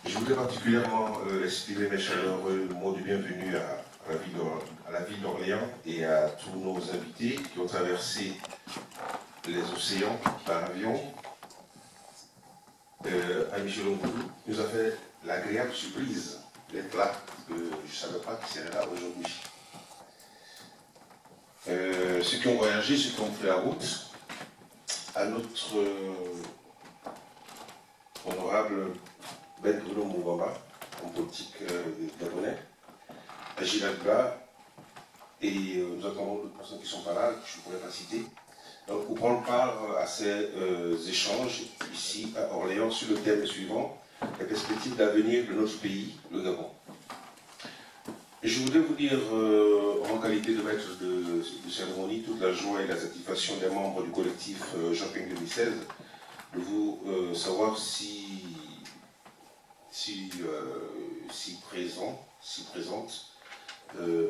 Je voudrais particulièrement exprimer mes chaleureux mots de bienvenue à la ville d'Orléans et à tous nos invités qui ont traversé les océans par avion. À Michel Ongoulou nous a fait l'agréable surprise d'être là, que je ne savais pas qu'il serait là aujourd'hui. Ceux qui ont voyagé, ceux qui ont fait la route, à notre honorable Ben Bruno Moubamba, en politique gabonais, à Gilagba, et nous attendons d'autres personnes qui ne sont pas là, que je ne pourrais pas citer, donc, pour prendre part à ces échanges ici à Orléans sur le thème suivant, la perspective d'avenir de notre pays, le Gabon. Je voudrais vous dire, en qualité de maître de cérémonie, toute la joie et la satisfaction des membres du collectif Shopping 2016, de vous savoir si présente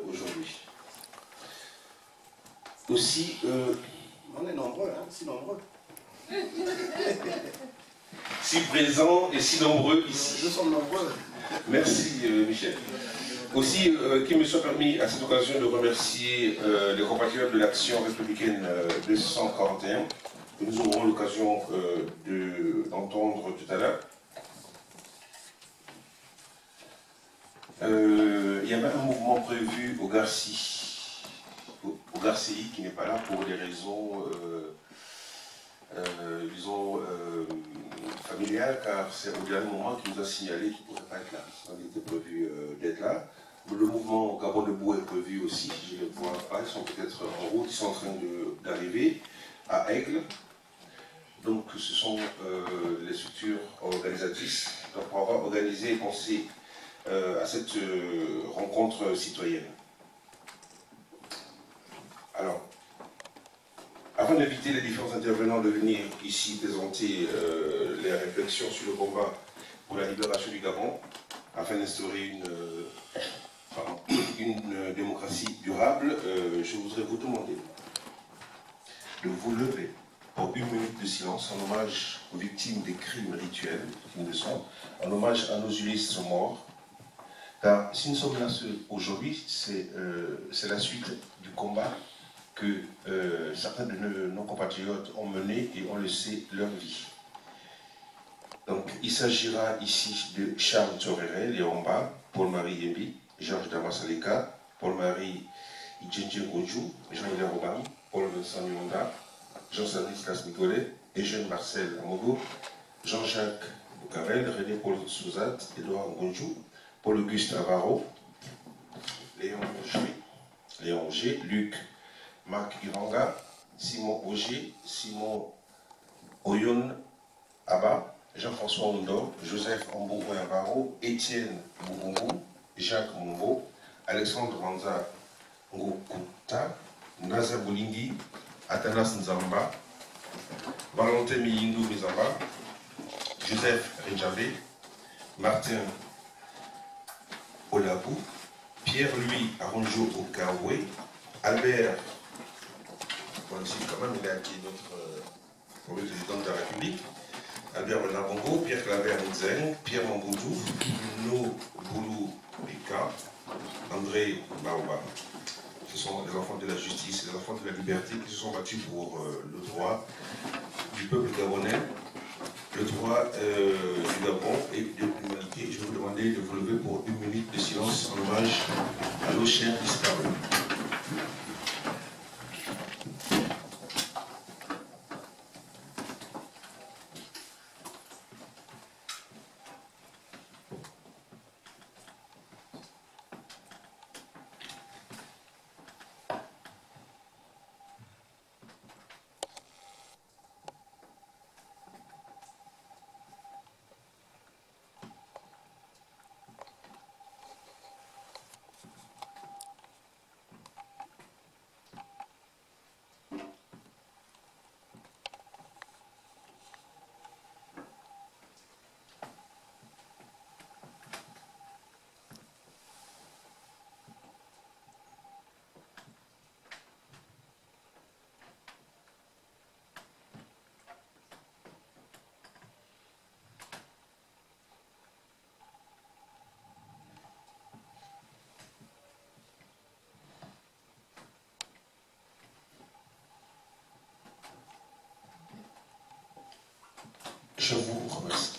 aujourd'hui. Aussi, on est nombreux, hein, si nombreux. Si présents et si nombreux ici. Nous sommes nombreux. Merci Michel. Aussi, qu'il me soit permis à cette occasion de remercier les compatriotes de l'Action républicaine 241, que nous aurons l'occasion d'entendre tout à l'heure. Il y avait un mouvement prévu au Garci, qui n'est pas là pour des raisons, disons, familiales, car c'est au dernier moment qu'il nous a signalé qu'il ne pourrait pas être là. Il était prévu d'être là. Le mouvement Gabon Debout est prévu aussi, je ne les vois pas, ils sont peut-être en route, ils sont en train d'arriver à Aigle. Donc ce sont les structures organisatrices pour avoir organisé et pensé à cette rencontre citoyenne. Alors, avant d'inviter les différents intervenants de venir ici présenter les réflexions sur le combat pour la libération du Gabon, afin d'instaurer une démocratie durable, je voudrais vous demander de vous lever pour une minute de silence en hommage aux victimes des crimes rituels qui nous le sont, en hommage à nos illustres morts. Car si nous sommes là aujourd'hui, c'est la suite du combat que certains de nos compatriotes ont mené et ont laissé leur vie. Donc, il s'agira ici de Charles Torere, Léomba, Paul-Marie Yembi, Georges Damasaleka, Paul-Marie Idjenje Ojou, Jean-Hilaire Robin, Paul-Vincent Nyonda, Jean-Stanislas Nicolet, Eugène Marcel Amogo, Jean-Jacques Boucarel, René-Paul Souzat, Édouard Ngonjou, Paul-Auguste Avaro, Léon G, Luc Marc Iranga, Simon Auger, Simon Oyon Abba, Jean-François Ondo, Joseph Ambouou Avaro, Étienne Bougongou, Jacques Mumbo, Alexandre Manza Ngokuta, Naza Bolingi, Atanas Nzamba, Valentin Miyindou Mizamba, Joseph Renjavé, Martin Olabou, Pierre-Louis Aronjo Okawe, Albert, bon, ici quand même il a été notre président de la République, Albert Bonabongo, Pierre Claver Nzeng, Pierre Mamboudou, No Boulou Bika, André Baoba. Ce sont les enfants de la justice, les enfants de la liberté qui se sont battus pour le droit du peuple gabonais, le droit du Gabon et de l'humanité. Je vais vous demander de vous lever pour une minute de silence en hommage à nos chers disparus. Je vous remercie.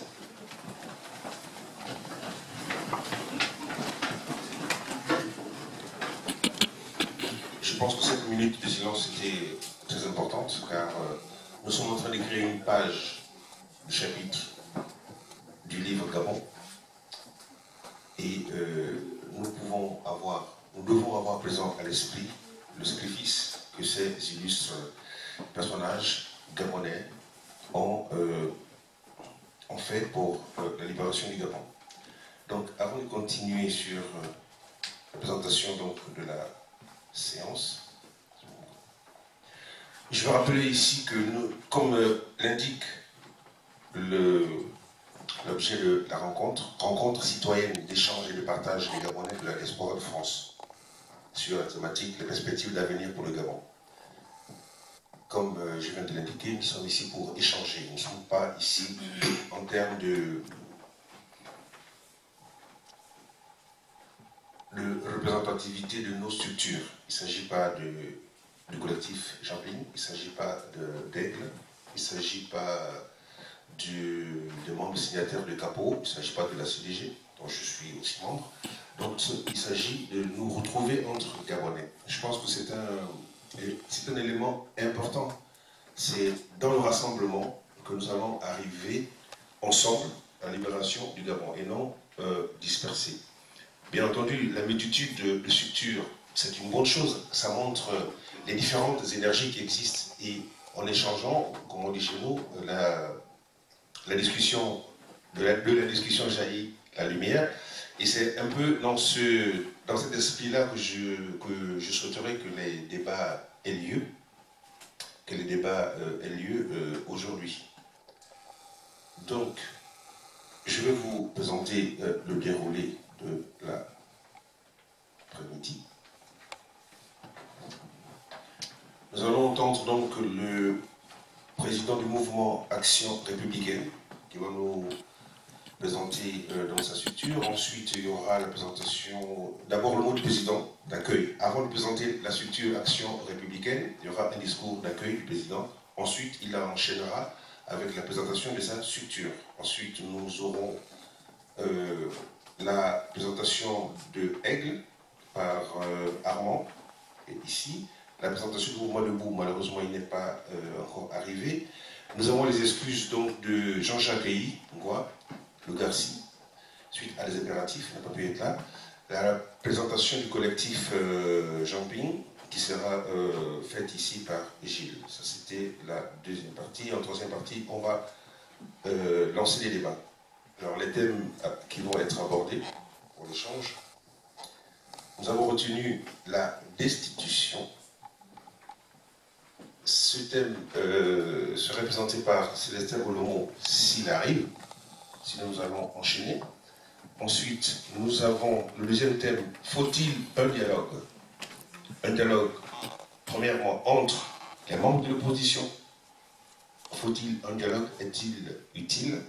Je pense que cette minute de silence était très importante car nous sommes en train d'écrire une page du chapitre du livre Gabon et nous devons avoir présent à l'esprit le sacrifice que ces illustres personnages gabonais ont fait pour la libération du Gabon. Donc avant de continuer sur la présentation donc, de la séance, je vais rappeler ici que nous, comme l'indique l'objet de la rencontre citoyenne d'échange et de partage des Gabonais de la diaspora de France sur la thématique, les perspectives d'avenir pour le Gabon. Comme je viens de l'indiquer, nous sommes ici pour échanger. Nous ne sommes pas ici en termes de représentativité de nos structures. Il ne s'agit pas du collectif Jean-Ping, il ne s'agit pas d'Aigle, il ne s'agit pas des membres signataires de CAPO, il ne s'agit pas de la CDG, dont je suis aussi membre. Donc il s'agit de nous retrouver entre Gabonais. Je pense que c'est un élément important. C'est dans le rassemblement que nous allons arriver ensemble à la libération du Gabon et non dispersés. Bien entendu, la multitude de structures, c'est une bonne chose. Ça montre les différentes énergies qui existent. Et en échangeant, comme on dit chez nous, la discussion, de la discussion jaillit la lumière. Et c'est un peu dans cet esprit-là que je souhaiterais que les débats aient lieu, aujourd'hui. Donc, je vais vous présenter le déroulé de l'après-midi. Nous allons entendre donc le président du mouvement Action républicaine qui va nous présenter dans sa structure. Ensuite, il y aura la présentation, d'abord le mot du président d'accueil. Avant de présenter la structure Action républicaine, il y aura un discours d'accueil du président. Ensuite, il enchaînera avec la présentation de sa structure. Ensuite, nous aurons la présentation de Aigle par Armand, ici. La présentation du mouvement debout, malheureusement, il n'est pas encore arrivé. Nous avons les excuses donc de Jean-Jacques Ayi, le Garci, suite à des impératifs, il n'a pas pu être là. La présentation du collectif Jean-Ping, qui sera faite ici par Gilles. Ça, c'était la deuxième partie. En troisième partie, on va lancer les débats. Alors, les thèmes qui vont être abordés pour l'échange, nous avons retenu la destitution. Ce thème serait présenté par Célestin Olomo s'il arrive, sinon nous allons enchaîner. Ensuite, nous avons le deuxième thème, faut-il un dialogue? Un dialogue, premièrement, entre les membres de l'opposition. Faut-il un dialogue? Est-il utile?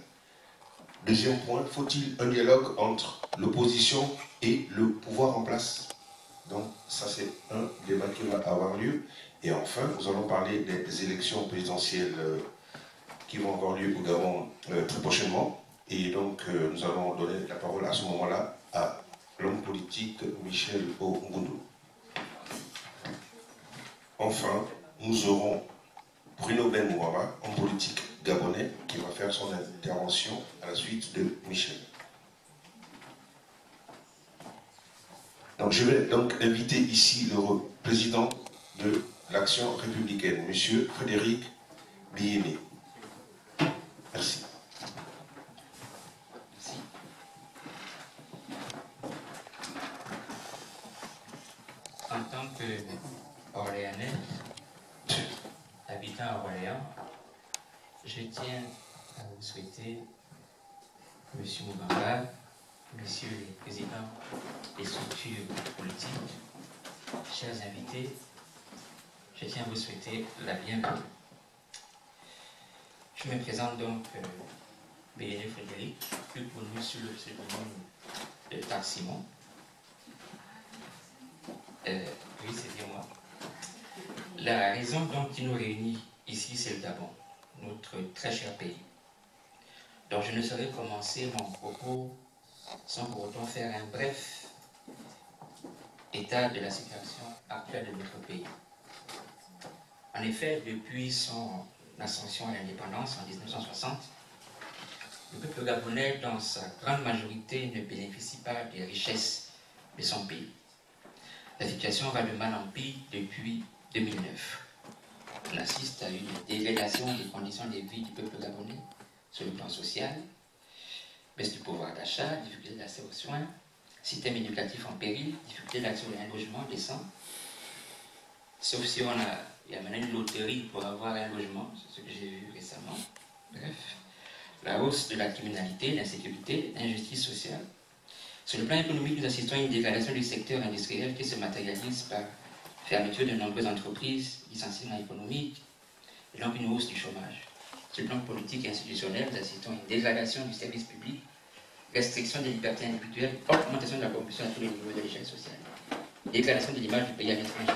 Deuxième point, faut-il un dialogue entre l'opposition et le pouvoir en place? Donc, ça, c'est un débat qui va avoir lieu. Et enfin, nous allons parler des élections présidentielles qui vont avoir lieu au Gabon très prochainement. Et donc, nous allons donner la parole à ce moment-là à l'homme politique Michel Ngundu. Enfin, nous aurons Bruno Ben Mouama, homme politique gabonais, qui va faire son intervention à la suite de Michel. Donc, je vais donc inviter ici le président de l'Action républicaine, M. Frédéric Biéné. Merci. En tant qu'Orléanais, habitant à Orléans, je tiens à vous souhaiter, M. Moubamba, Messieurs les présidents des structures politiques, chers invités, je tiens à vous souhaiter la bienvenue. Je me présente donc Biéné Frédéric, plus connu sous le pseudonyme de Tarsimon. Oui, c'est bien moi. La raison donc qui nous réunit ici, c'est le Gabon, notre très cher pays. Donc je ne saurais commencer mon propos sans pour autant faire un bref état de la situation actuelle de notre pays. En effet, depuis son ascension à l'indépendance en 1960, le peuple gabonais, dans sa grande majorité, ne bénéficie pas des richesses de son pays. La situation va de mal en pis depuis 2009. On assiste à une dégradation des conditions de vie du peuple gabonais sur le plan social, baisse du pouvoir d'achat, difficulté d'accès aux soins, système éducatif en péril, difficulté d'accès à un logement décent, sauf si il y a maintenant une loterie pour avoir un logement, c'est ce que j'ai vu récemment. Bref, la hausse de la criminalité, l'insécurité, l'injustice sociale. Sur le plan économique, nous assistons à une dégradation du secteur industriel qui se matérialise par fermeture de nombreuses entreprises, licenciements économiques, et donc une hausse du chômage. Sur le plan politique et institutionnel, nous assistons à une dégradation du service public, restriction des libertés individuelles, augmentation de la corruption à tous les niveaux de l'échelle sociale, dégradation de l'image du pays à l'étranger,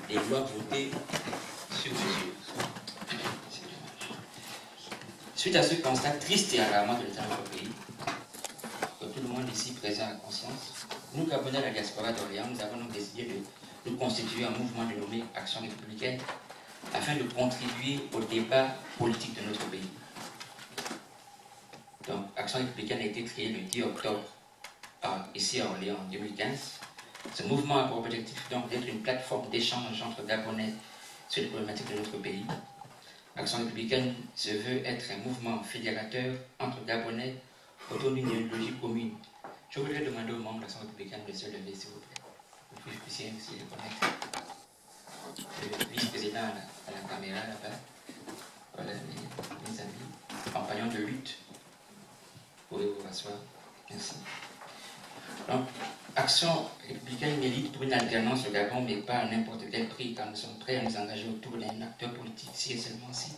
des lois votées sur mesure. Suite à ce constat triste et alarmant de l'état de notre pays, que tout le monde ici présent a conscience, nous, Gabonais de la diaspora d'Orléans, nous avons donc décidé de nous constituer un mouvement dénommé Action républicaine afin de contribuer au débat politique de notre pays. Donc, Action républicaine a été créée le 10 octobre ici à Orléans en 2015. Ce mouvement a pour objectif donc d'être une plateforme d'échange entre Gabonais sur les problématiques de notre pays. Action républicaine se veut être un mouvement fédérateur entre Gabonais autour d'une idéologie commune. Je voudrais demander aux membres de l'Action républicaine de se lever, s'il vous plaît, pour que je puisse aussi les connaître. Le vice-président à la caméra là-bas, voilà mes amis, compagnons de lutte. Vous pouvez vous rasseoir. Merci. Donc, Action républicaine milite pour une alternance au Gabon, mais pas à n'importe quel prix, car nous sommes prêts à nous engager autour d'un acteur politique, si et seulement si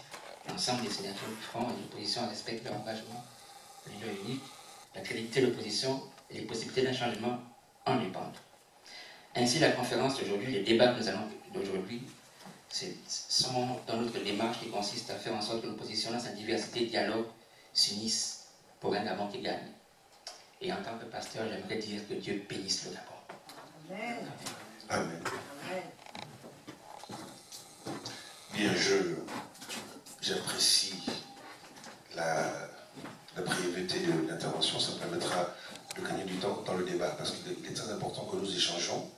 l'ensemble des sénateurs du Front et de l'opposition respectent leur engagement, le leader unique, la crédibilité de l'opposition et les possibilités d'un changement en dépendent. Ainsi, la conférence d'aujourd'hui, les débats que nous allons d'aujourd'hui, sont dans notre démarche qui consiste à faire en sorte que l'opposition, dans sa diversité, dialogue, s'unissent pour un Gabon qui gagne. Et en tant que pasteur, j'aimerais dire que Dieu bénisse le Gabon. Amen. Amen. Bien, j'apprécie la brièveté de l'intervention. Ça permettra de gagner du temps dans le débat, parce qu'il est très important que nous échangeons.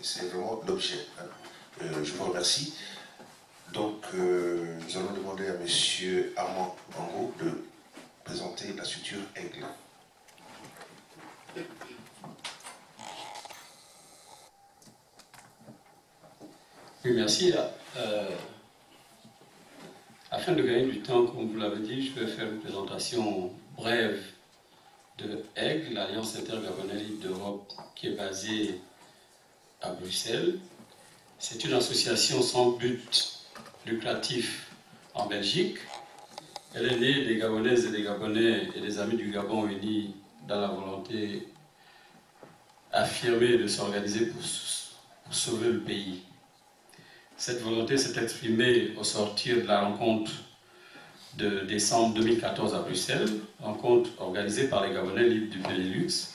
C'est vraiment l'objet. Je vous remercie. Donc, nous allons demander à M. Armand Bango de présenter la structure Aigle. Oui, merci. Afin de gagner du temps, comme vous l'avez dit, je vais faire une présentation brève de Aigle, l'Alliance intergabonaise libre d'Europe, qui est basée à Bruxelles. C'est une association sans but lucratif en Belgique. Elle est née des Gabonaises et des Gabonais et des amis du Gabon unis dans la volonté affirmée de s'organiser pour sauver le pays. Cette volonté s'est exprimée au sortir de la rencontre de décembre 2014 à Bruxelles, rencontre organisée par les Gabonais libres du Benelux,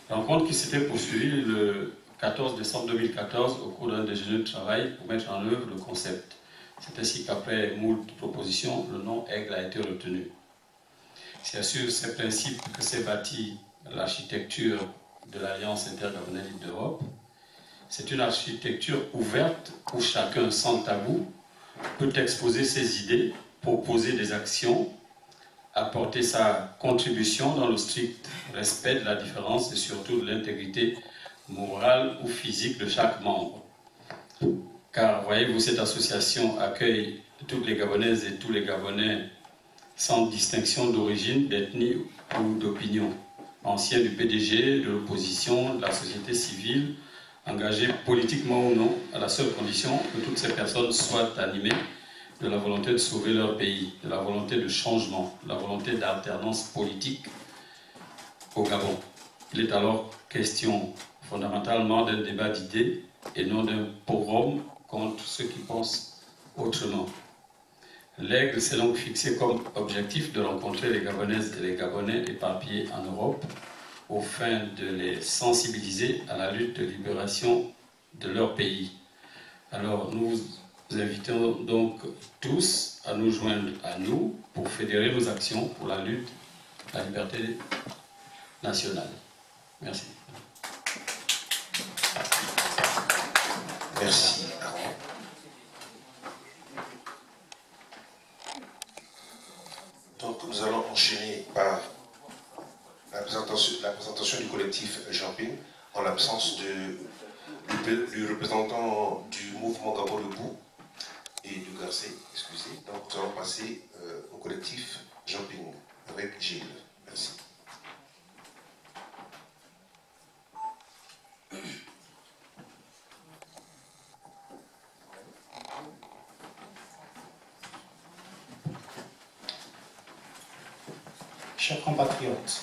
rencontre qui s'était poursuivie le 14 décembre 2014 au cours d'un déjeuner de travail pour mettre en œuvre le concept. C'est ainsi qu'après moult propositions, le nom Aigle a été retenu. C'est sur ces principes que s'est bâtie l'architecture de l'Alliance intergabonaise libre d'Europe. C'est une architecture ouverte où chacun, sans tabou, peut exposer ses idées, proposer des actions, apporter sa contribution dans le strict respect de la différence et surtout de l'intégrité morale ou physique de chaque membre. Car, voyez-vous, cette association accueille toutes les Gabonaises et tous les Gabonais sans distinction d'origine, d'ethnie ou d'opinion. Anciens du PDG, de l'opposition, de la société civile, engagés politiquement ou non, à la seule condition que toutes ces personnes soient animées de la volonté de sauver leur pays, de la volonté de changement, de la volonté d'alternance politique au Gabon. Il est alors question fondamentalement d'un débat d'idées et non d'un pogrom contre ceux qui pensent autrement. L'Aigle s'est donc fixé comme objectif de rencontrer les Gabonaises et les Gabonais éparpillés en Europe aux fins de les sensibiliser à la lutte de libération de leur pays. Alors nous vous invitons donc tous à nous joindre à nous pour fédérer nos actions pour la lutte, la liberté nationale. Merci. Merci. Donc nous allons enchaîner par la présentation du collectif Jumping en l'absence du représentant du mouvement Gabon Debout et de Garcé, excusez. Donc nous allons passer au collectif Jumping avec Gilles. Merci. Chers compatriotes,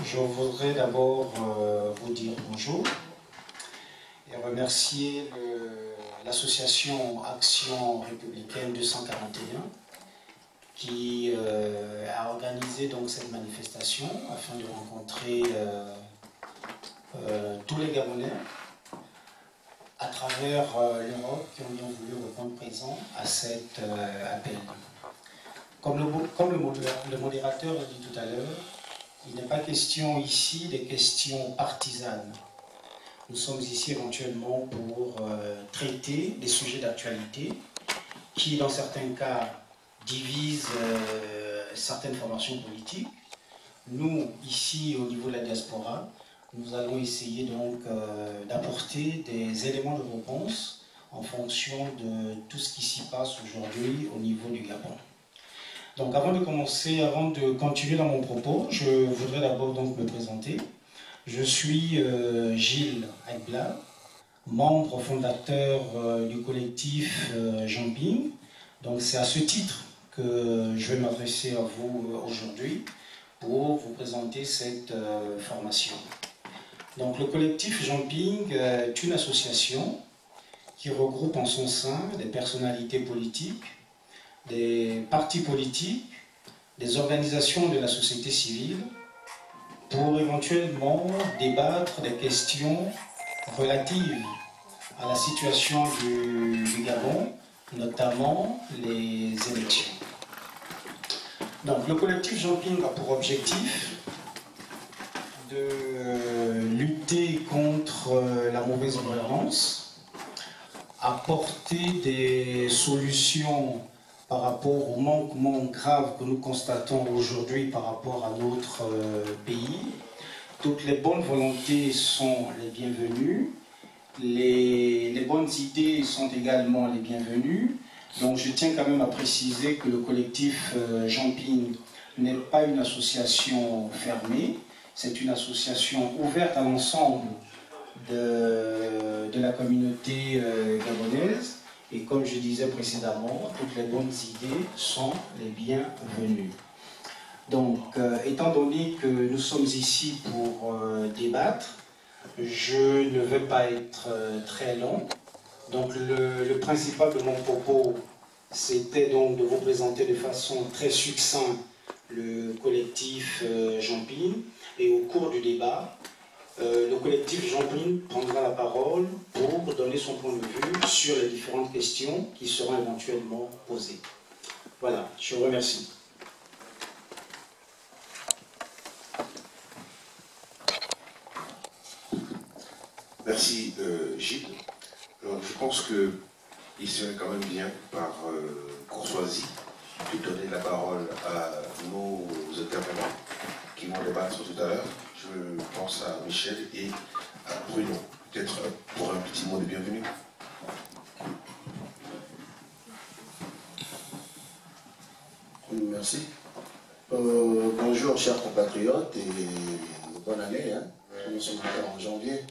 je voudrais d'abord vous dire bonjour et remercier l'association Action Républicaine 241 qui a organisé donc cette manifestation afin de rencontrer tous les Gabonais à travers l'Europe qui ont bien voulu répondre présent à cet appel. Comme le modérateur l'a dit tout à l'heure, il n'est pas question ici des questions partisanes. Nous sommes ici éventuellement pour traiter des sujets d'actualité qui, dans certains cas, divisent certaines formations politiques. Nous, ici, au niveau de la diaspora, nous allons essayer donc d'apporter des éléments de réponse en fonction de tout ce qui s'y passe aujourd'hui au niveau du Gabon. Donc avant de continuer dans mon propos, je voudrais d'abord donc me présenter. Je suis Gilles Aibla, membre fondateur du collectif Jumping. Donc c'est à ce titre que je vais m'adresser à vous aujourd'hui pour vous présenter cette formation. Donc le collectif Jumping est une association qui regroupe en son sein des personnalités politiques, des partis politiques, des organisations de la société civile, pour éventuellement débattre des questions relatives à la situation du Gabon, notamment les élections. Donc le collectif Jumping a pour objectif de lutter contre la mauvaise gouvernance, apporter des solutions par rapport aux manquements graves que nous constatons aujourd'hui par rapport à notre pays. Toutes les bonnes volontés sont les bienvenues, les bonnes idées sont également les bienvenues. Donc je tiens quand même à préciser que le collectif Jumping n'est pas une association fermée, c'est une association ouverte à l'ensemble de la communauté gabonaise. Et comme je disais précédemment, toutes les bonnes idées sont les bienvenues. Donc, étant donné que nous sommes ici pour débattre, je ne vais pas être très long. Donc, le principal de mon propos, c'était donc de vous présenter de façon très succincte le collectif Jumping. Et au cours du débat, le collectif Jumping prendra la parole pour donner son point de vue sur les différentes questions qui seront éventuellement posées. Voilà, je vous remercie. Merci Gilles. Alors, je pense qu'il serait quand même bien, par courtoisie, de donner la parole à nos intervenants qui vont débattre tout à l'heure. Je pense à Michel et à Bruno, peut-être pour un petit mot de bienvenue. Merci. Bonjour chers compatriotes et bonne année. Hein. Nous sommes encore en janvier.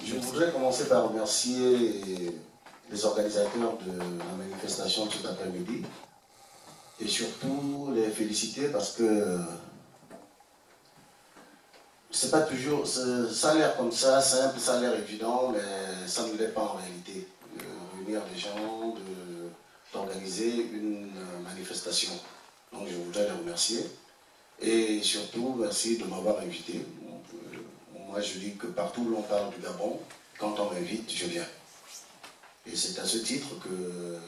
Je voudrais commencer par remercier les organisateurs de la manifestation de cet après-midi et surtout les féliciter parce que c'est pas toujours, ça a l'air comme ça, simple, ça a l'air évident, mais ça ne l'est pas en réalité. De réunir les gens, d'organiser une manifestation. Donc je voudrais les remercier. Et surtout, merci de m'avoir invité. Moi, je dis que partout où l'on parle du Gabon, quand on m'invite, je viens. Et c'est à ce titre que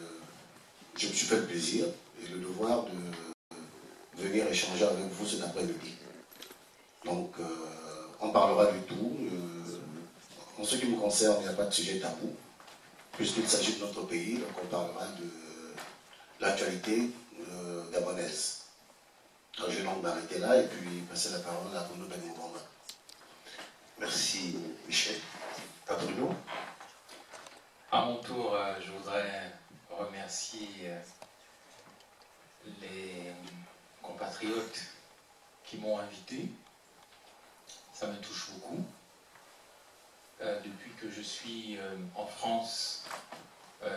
je me suis fait le plaisir et le devoir de venir échanger avec vous cet après-midi. Donc, on parlera du tout. En ce qui me concerne, il n'y a pas de sujet tabou, puisqu'il s'agit de notre pays, donc on parlera de l'actualité gabonaise. Alors, je vais donc m'arrêter là et puis passer la parole à Bruno Bengoubamba. Merci Michel. À Bruno. À mon tour, je voudrais remercier les compatriotes qui m'ont invité. Ça me touche beaucoup. Depuis que je suis en France,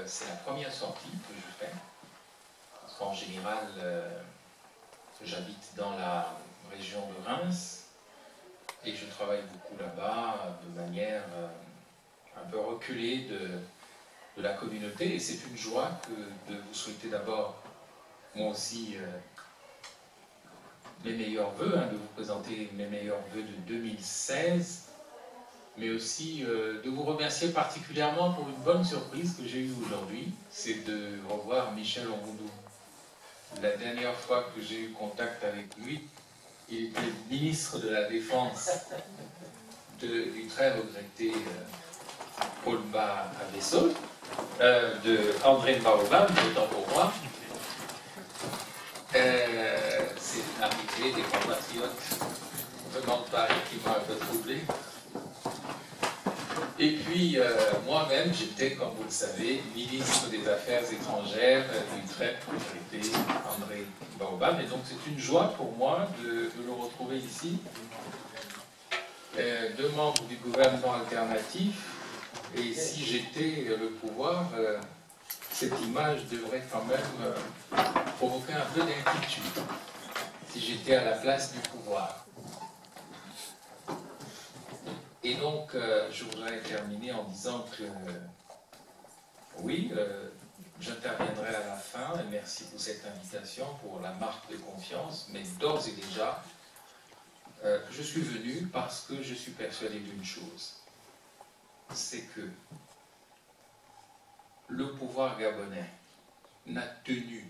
c'est la première sortie que je fais. Parce qu'en général, j'habite dans la région de Reims et je travaille beaucoup là-bas de manière un peu reculée de la communauté. Et c'est une joie de vous souhaiter d'abord, moi aussi, mes meilleurs vœux, de vous présenter mes meilleurs vœux de 2016, mais aussi de vous remercier particulièrement pour une bonne surprise que j'ai eue aujourd'hui, c'est de revoir Michel Ongoudou. La dernière fois que j'ai eu contact avec lui, il était ministre de la Défense du très regretté Paul-Ba Avessol, de André Baobab, autant pour moi. C'est l'arrivée des compatriotes venant de Paris qui m'a un peu troublé. Et puis, moi-même, j'étais, comme vous le savez, ministre des Affaires étrangères du très regretté André Baobab. Et donc, c'est une joie pour moi de le retrouver ici. Deux membres du gouvernement alternatif. Et si j'étais le pouvoir, cette image devrait quand même provoquer un peu d'inquiétude. Si j'étais à la place du pouvoir. Et donc, je voudrais terminer en disant que, oui, j'interviendrai à la fin, et merci pour cette invitation, pour la marque de confiance, mais d'ores et déjà, je suis venu parce que je suis persuadé d'une chose, c'est que le pouvoir gabonais n'a tenu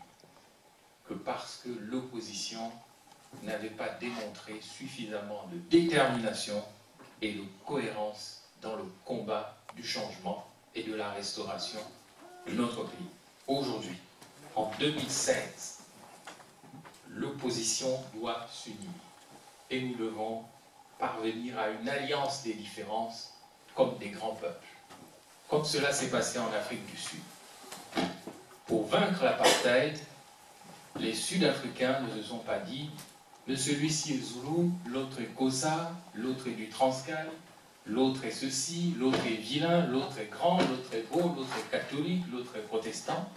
que parce que l'opposition n'avait pas démontré suffisamment de détermination et de cohérence dans le combat du changement et de la restauration de notre pays. Aujourd'hui, en 2016, l'opposition doit s'unir et nous devons parvenir à une alliance des différences comme des grands peuples, comme cela s'est passé en Afrique du Sud. Pour vaincre l'apartheid, les Sud-Africains ne se sont pas dit mais celui-ci est Zoulou, l'autre est Kosa, l'autre est du Transcal, l'autre est ceci, l'autre est vilain, l'autre est grand, l'autre est beau, l'autre est catholique, l'autre est protestant.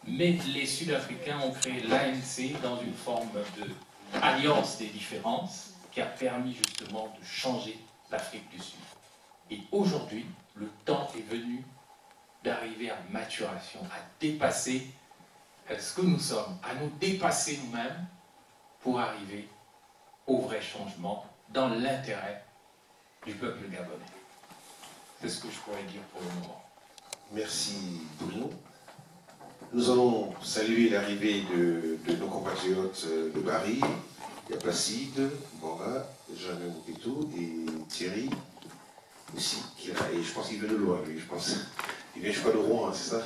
Mais les Sud-Africains ont créé l'ANC dans une forme d'alliance des différences qui a permis justement de changer l'Afrique du Sud. Et aujourd'hui, le temps est venu d'arriver à maturation, à dépasser ce que nous sommes, à nous dépasser nous-mêmes, pour arriver au vrai changement dans l'intérêt du peuple gabonais. C'est ce que je pourrais dire pour le moment. Merci Bruno. Nous allons saluer l'arrivée de nos compatriotes de Paris. Il y a Placide, Bora, Jeanne Mouketou et Thierry aussi qui est là. Et je pense qu'il vient de loin, lui. Je pense. Il vient, je crois, de Rouen, c'est ça?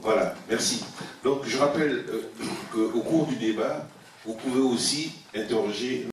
Voilà, merci. Donc je rappelle qu'au cours du débat, vous pouvez aussi interroger